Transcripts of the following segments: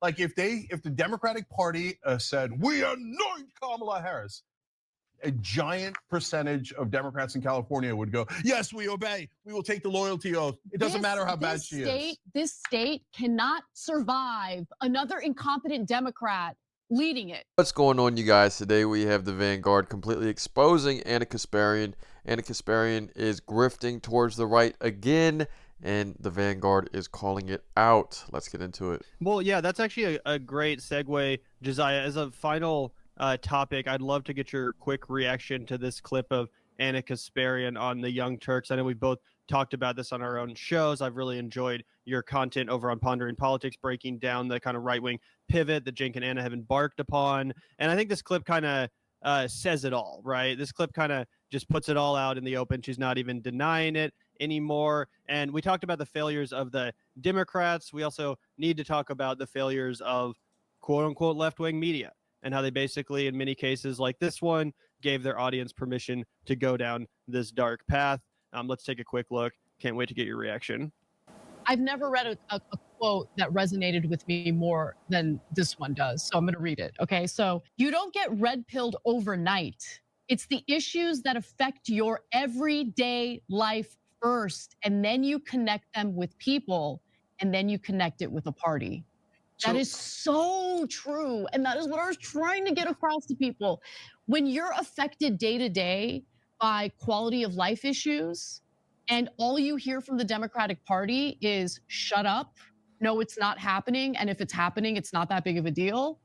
Like if the Democratic Party said, we anoint Kamala Harris, a giant percentage of Democrats in California would go, yes, we obey. We will take the loyalty oath. It doesn't matter how bad she is. This state cannot survive another incompetent Democrat leading it. What's going on, you guys? Today we have the Vanguard completely exposing Ana Kasparian. Ana Kasparian is grifting towards the right again, and the Vanguard is calling it out. Let's get into it. Well, yeah, that's actually a great segue, Josiah. As a final topic, I'd love to get your quick reaction to this clip of Ana Kasparian on the Young Turks. I know we both talked about this on our own shows. I've really enjoyed your content over on Pondering Politics, breaking down the kind of right-wing pivot that Cenk and Ana have embarked upon. And I think this clip kind of says it all, right? This clip kind of just puts it all out in the open. She's not even denying it anymore. And we talked about the failures of the Democrats. We also need to talk about the failures of quote-unquote left-wing media and how they basically, in many cases like this one, gave their audience permission to go down this dark path. Let's take a quick look. Can't wait to get your reaction. I've never read a quote that resonated with me more than this one does. So I'm going to read it. Okay. So you don't get red pilled overnight. It's the issues that affect your everyday life first, and then you connect them with people, and then you connect it with a party. That is so true. And that is what I was trying to get across to people. When you're affected day to day by quality of life issues, and all you hear from the Democratic Party is shut up, no, it's not happening, and if it's happening, it's not that big of a deal.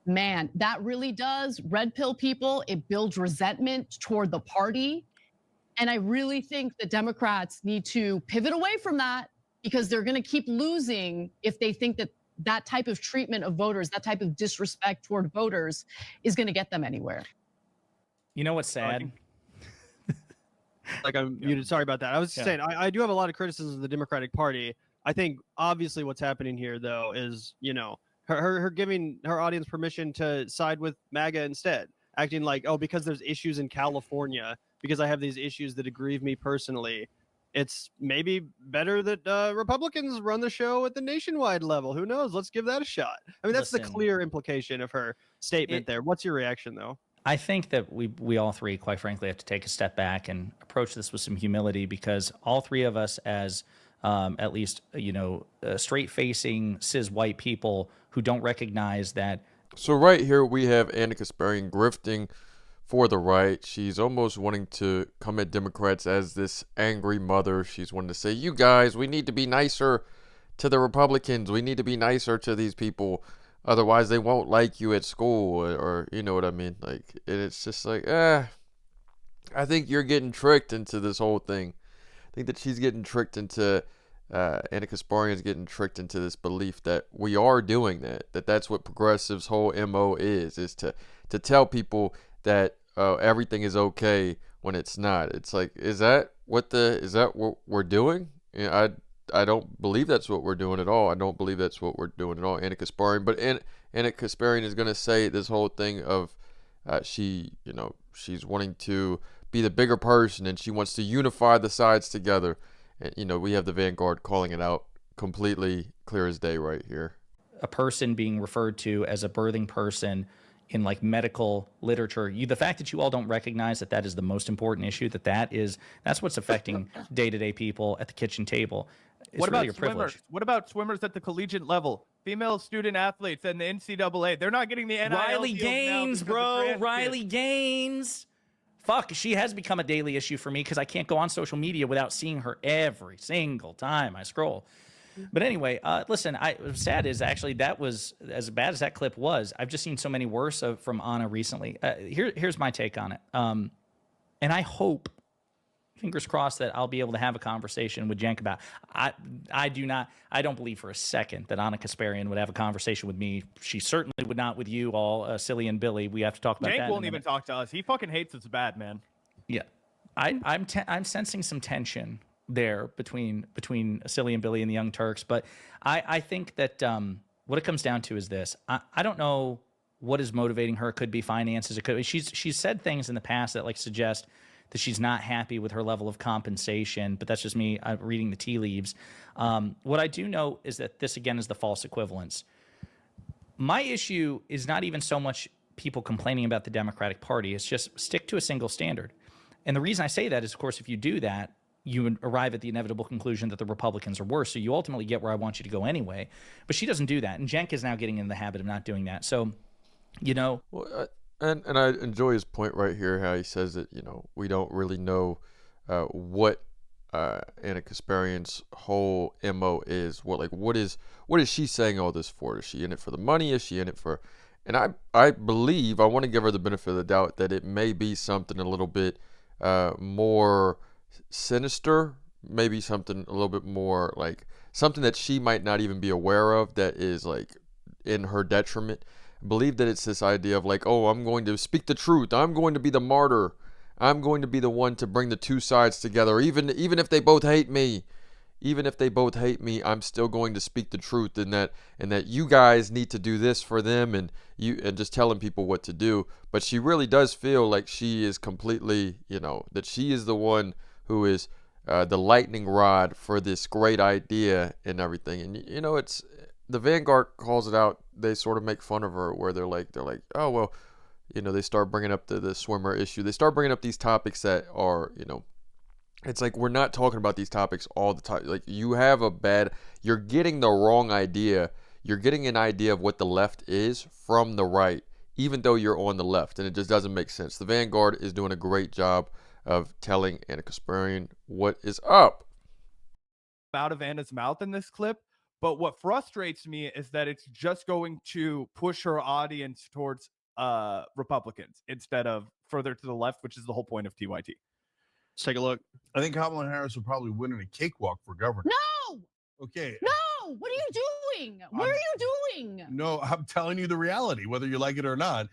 Man, that really does red pill people. It builds resentment toward the party. And I really think that Democrats need to pivot away from that, because they're going to keep losing if they think that that type of treatment of voters, that type of disrespect toward voters is going to get them anywhere. You know what's sad? Like I'm muted. Sorry about that. I was saying I do have a lot of criticism of the Democratic Party. I think obviously what's happening here, though, is, you know, her giving her audience permission to side with MAGA instead, acting like, oh, because there's issues in California, because I have these issues that aggrieve me personally, it's maybe better that Republicans run the show at the nationwide level. Who knows? Let's give that a shot. I mean, that's the clear implication of her statement there. What's your reaction, though? I think that we all three, quite frankly, have to take a step back and approach this with some humility, because all three of us, as at least, you know, straight-facing cis white people who don't recognize that. So right here we have Ana Kasparian grifting for the right. She's almost wanting to come at Democrats as this angry mother. She's wanting to say, you guys, we need to be nicer to the Republicans. We need to be nicer to these people. Otherwise, they won't like you at school, or you know what I mean? Like, it's just like, I think you're getting tricked into this whole thing. I think that she's getting tricked into, Ana Kasparian is getting tricked into this belief that we are doing that. That's what progressives' whole MO is to tell people that everything is okay when it's not. It's like, is that what we're doing? You know, I don't believe that's what we're doing at all. I don't believe that's what we're doing at all, Ana Kasparian. But Ana Kasparian is going to say this whole thing of she's wanting to be the bigger person, and she wants to unify the sides together. And, you know, we have the Vanguard calling it out completely clear as day right here. A person being referred to as a birthing person in like medical literature, the fact that you all don't recognize that is the most important issue, that's what's affecting day-to-day people at the kitchen table. It's what about really swimmers? What about swimmers at the collegiate level? Female student athletes and the NCAA, they're not getting the NIL Riley Gaines, bro. Riley Gaines. Fuck, she has become a daily issue for me, because I can't go on social media without seeing her every single time I scroll. But anyway, listen, what's sad is actually that was, as bad as that clip was, I've just seen so many worse from Ana recently. Here's my take on it. And I hope, fingers crossed, that I'll be able to have a conversation with Cenk about. I don't believe for a second that Ana Kasparian would have a conversation with me. She certainly would not with you all, Silly and Billy. We have to talk about that. Cenk won't even talk to us. He fucking hates us bad, man. Yeah, I'm sensing some tension there between Silly and Billy and the Young Turks, but I think that what it comes down to is this. I don't know what is motivating her. It could be finances. It could be, she's said things in the past that like suggest that she's not happy with her level of compensation, but that's just me reading the tea leaves. What I do know is that this, again, is the false equivalence. My issue is not even so much people complaining about the Democratic Party. It's just stick to a single standard. And the reason I say that is, of course, if you do that, you arrive at the inevitable conclusion that the Republicans are worse. So you ultimately get where I want you to go anyway. But she doesn't do that. And Cenk is now getting in the habit of not doing that. So, you know. Well, and I enjoy his point right here, how he says that, you know, we don't really know what Ana Kasparian's whole MO is. What is she saying all this for? Is she in it for the money? Is she in it for... And I believe, I want to give her the benefit of the doubt that it may be something a little bit more sinister, maybe something a little bit more like something that she might not even be aware of that is like in her detriment. I believe that it's this idea of like, oh, I'm going to speak the truth. I'm going to be the martyr. I'm going to be the one to bring the two sides together. Even if they both hate me, I'm still going to speak the truth, and that you guys need to do this for them, and just telling people what to do. But she really does feel like she is completely, you know, that she is the one who is the lightning rod for this great idea and everything. And you know, it's the Vanguard calls it out. They sort of make fun of her, where they're like, oh well, you know, they start bringing up the swimmer issue. They start bringing up these topics that are, you know, it's like we're not talking about these topics all the time. Like you're getting the wrong idea. You're getting an idea of what the left is from the right, even though you're on the left, and it just doesn't make sense. The Vanguard is doing a great job of telling Ana Kasparian what is up. Out of Anna's mouth in this clip, but what frustrates me is that it's just going to push her audience towards Republicans instead of further to the left, which is the whole point of TYT. Let's take a look. I think Kamala Harris will probably win in a cakewalk for governor. No! Okay. No! What are you doing? What are you doing? No, I'm telling you the reality, whether you like it or not.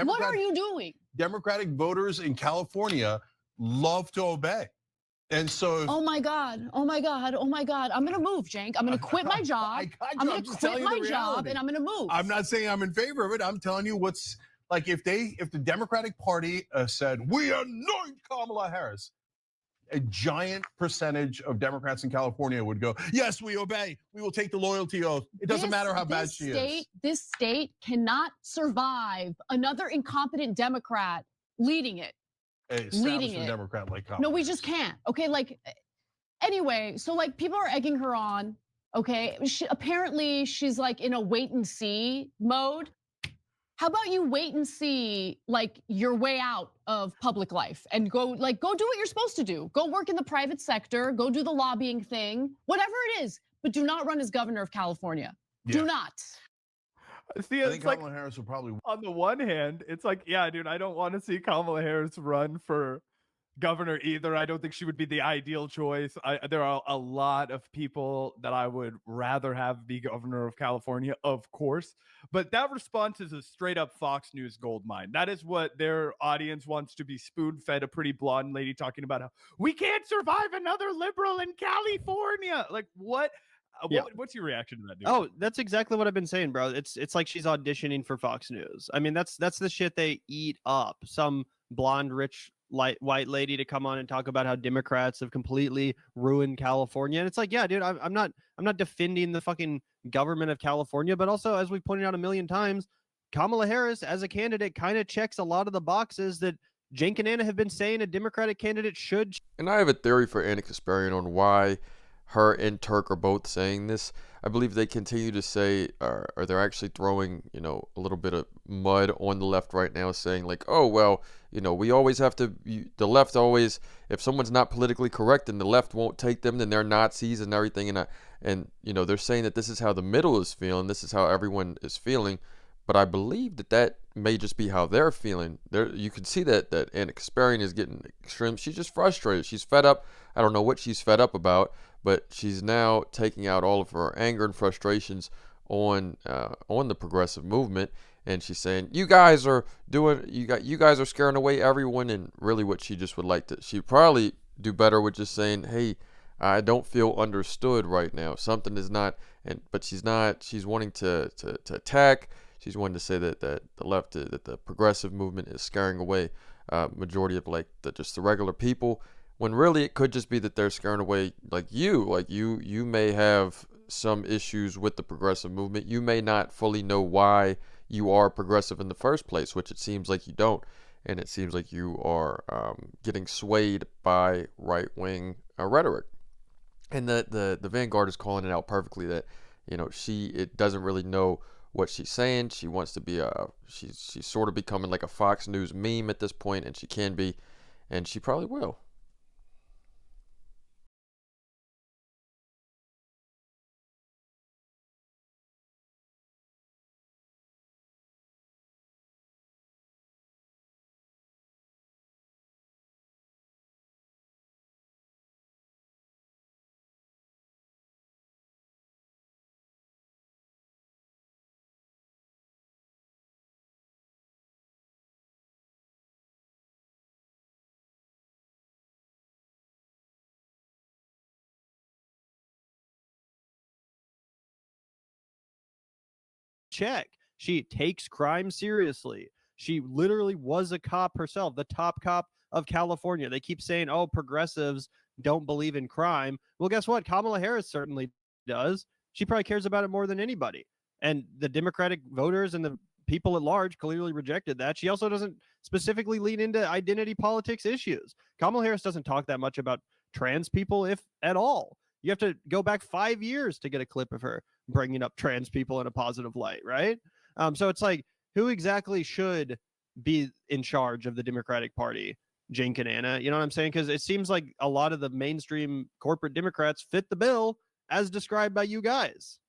What are you doing? Democratic voters in California love to obey. And so, oh my God. I'm gonna move, Cenk. I'm gonna quit my job. I'm gonna quit my job and I'm gonna move. I'm not saying I'm in favor of it. I'm telling you what's like, if the Democratic Party said, we anoint Kamala Harris, a giant percentage of Democrats in California would go, yes, we obey. We will take the loyalty oath. It doesn't matter how bad she is. This state cannot survive another incompetent Democrat leading it. Leading it. Democrat like Kamala. No, we just can't. Okay, like, anyway, so like people are egging her on. Okay, apparently she's like in a wait and see mode. How about you wait and see like your way out of public life and go do what you're supposed to do. Go work in the private sector, go do the lobbying thing, whatever it is, but do not run as governor of California. Yeah. Do not. See, I think Kamala Harris will probably. On the one hand, it's like, yeah, dude, I don't want to see Kamala Harris run for governor either. I don't think she would be the ideal choice. There are a lot of people that I would rather have be governor of California, of course. But that response is a straight up Fox News goldmine. That is what their audience wants to be spoon-fed, a pretty blonde lady talking about how we can't survive another liberal in California. Like, what? What's your reaction to that, dude? Oh, that's exactly what I've been saying, bro. It's like she's auditioning for Fox News. I mean, that's the shit they eat up. Some blonde, rich, white lady to come on and talk about how Democrats have completely ruined California. And it's like, yeah, dude, I'm not defending the fucking government of California, but also, as we've pointed out a million times, Kamala Harris as a candidate kind of checks a lot of the boxes that Cenk and Anna have been saying a Democratic candidate should. And I have a theory for Ana Kasparian on why her and Turk are both saying this. I believe they continue to say, or they're actually throwing, you know, a little bit of mud on the left right now, saying like, oh, well, you know, we always have to, the left always, if someone's not politically correct and the left won't take them, then they're Nazis and everything. And you know, they're saying that this is how the middle is feeling. This is how everyone is feeling. But I believe that may just be how they're feeling. You can see that Ana Kasparian is getting extreme. She's just frustrated. She's fed up. I don't know what she's fed up about, but she's now taking out all of her anger and frustrations on the progressive movement, and she's saying, you guys are scaring away everyone. And really what she just would like to, she'd probably do better with just saying, hey, I don't feel understood right now. Something is not, but she's not. She's wanting to attack. She's wanting to say that the left, that the progressive movement is scaring away majority of like just the regular people, when really it could just be that they're scaring away like you may have some issues with the progressive movement. You may not fully know why you are progressive in the first place, which it seems like you don't. And it seems like you are getting swayed by right-wing rhetoric. And the Vanguard is calling it out perfectly that, you know, it doesn't really know what she's saying. She wants to be she's sort of becoming like a Fox News meme at this point, and she can be, and she probably will. Check. She takes crime seriously. She literally was a cop herself, the top cop of California. They keep saying, oh, progressives don't believe in crime. Well, guess what? Kamala Harris certainly does. She probably cares about it more than anybody. And the Democratic voters and the people at large clearly rejected that. She also doesn't specifically lean into identity politics issues. Kamala Harris doesn't talk that much about trans people, if at all. You have to go back 5 years to get a clip of her bringing up trans people in a positive light, right? So it's like, who exactly should be in charge of the Democratic Party? Jink and Anna, you know what I'm saying? Because it seems like a lot of the mainstream corporate Democrats fit the bill as described by you guys.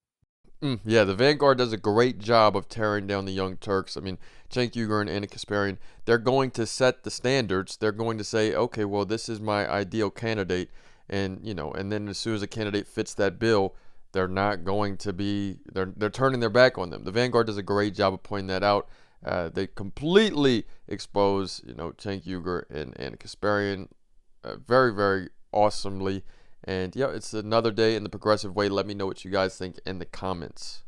Yeah, the Vanguard does a great job of tearing down the Young Turks. I mean, Cenk Uygur and Ana Kasparian, they're going to set the standards. They're going to say, okay, well, this is my ideal candidate. And, you know, and then as soon as a candidate fits that bill, they're not going to be, they're turning their back on them. The Vanguard does a great job of pointing that out. They completely expose, you know, Cenk Uygur and Ana Kasparian very, very awesomely. And yeah, it's another day in the progressive way. Let me know what you guys think in the comments.